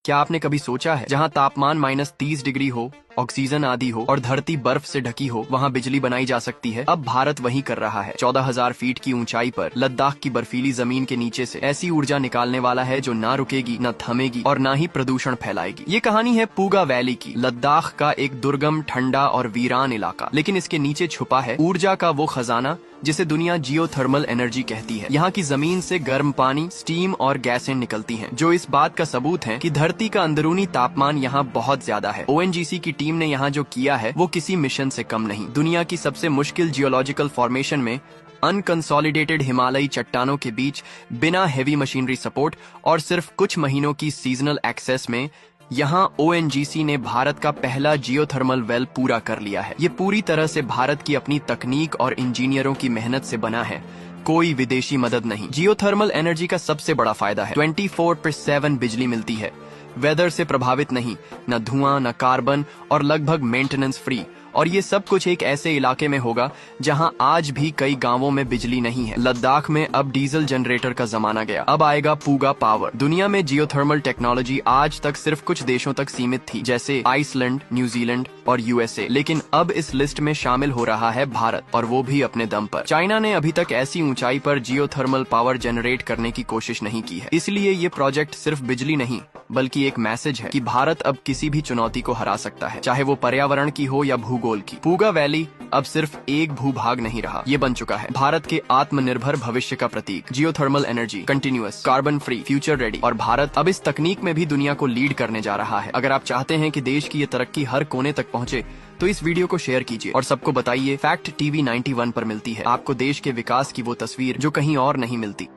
क्या आपने कभी सोचा है जहाँ तापमान -30 डिग्री हो, ऑक्सीजन आदि हो और धरती बर्फ से ढकी हो, वहाँ बिजली बनाई जा सकती है? अब भारत वही कर रहा है। 14,000 फीट की ऊंचाई पर लद्दाख की बर्फीली जमीन के नीचे से ऐसी ऊर्जा निकालने वाला है जो ना रुकेगी, न थमेगी और ना ही प्रदूषण फैलाएगी। ये कहानी है पूगा वैली की, लद्दाख का एक दुर्गम, ठंडा और वीरान इलाका, लेकिन इसके नीचे छुपा है ऊर्जा का वो खजाना जिसे दुनिया जियोथर्मल एनर्जी कहती है। यहाँ की जमीन से गर्म पानी, स्टीम और गैसें निकलती हैं, जो इस बात का सबूत है कि धरती का अंदरूनी तापमान यहाँ बहुत ज्यादा है। ओएनजीसी की टीम ने यहाँ जो किया है वो किसी मिशन से कम नहीं। दुनिया की सबसे मुश्किल जियोलॉजिकल फॉर्मेशन में अनकंसोलिडेटेड हिमालयी चट्टानों के बीच बिना हेवी मशीनरी सपोर्ट और सिर्फ कुछ महीनों की सीजनल एक्सेस में यहाँ ओएनजीसी ने भारत का पहला जियोथर्मल वेल पूरा कर लिया है। ये पूरी तरह से भारत की अपनी तकनीक और इंजीनियरों की मेहनत से बना है, कोई विदेशी मदद नहीं। जियोथर्मल एनर्जी का सबसे बड़ा फायदा है 24/7 बिजली मिलती है, वेदर से प्रभावित नहीं, न धुआं, न कार्बन और लगभग मेंटेनेंस फ्री। और ये सब कुछ एक ऐसे इलाके में होगा जहां आज भी कई गांवों में बिजली नहीं है। लद्दाख में अब डीजल जनरेटर का जमाना गया, अब आएगा पूगा पावर। दुनिया में जियोथर्मल टेक्नोलॉजी आज तक सिर्फ कुछ देशों तक सीमित थी, जैसे आइसलैंड, न्यूजीलैंड और यूएसए, लेकिन अब इस लिस्ट में शामिल हो रहा है भारत, और वो भी अपने दम पर। चाइना ने अभी तक ऐसी ऊंचाई पर जियोथर्मल पावर जनरेट करने की कोशिश नहीं की है। इसलिए ये प्रोजेक्ट सिर्फ बिजली नहीं बल्कि एक मैसेज है कि भारत अब किसी भी चुनौती को हरा सकता है, चाहे वो पर्यावरण की हो या भूगोल की। पूगा वैली अब सिर्फ एक भूभाग नहीं रहा, ये बन चुका है भारत के आत्मनिर्भर भविष्य का प्रतीक। Geothermal energy, continuous, carbon free, future ready, और भारत अब इस तकनीक में भी दुनिया को लीड करने जा रहा है। अगर आप चाहते हैं कि देश की ये तरक्की हर कोने तक पहुंचे तो इस वीडियो को शेयर कीजिए और सबको बताइए। फैक्ट टीवी 91 पर मिलती है आपको देश के विकास की वो तस्वीर जो कहीं और नहीं मिलती।